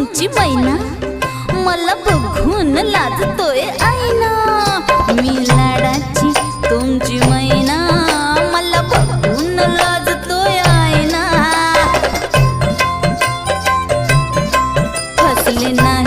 तुमची मैना मला बघून लाजतोय आईना। मी लाडाची तुमची मैना मला बघून लाजतोय आईना। फसले नाही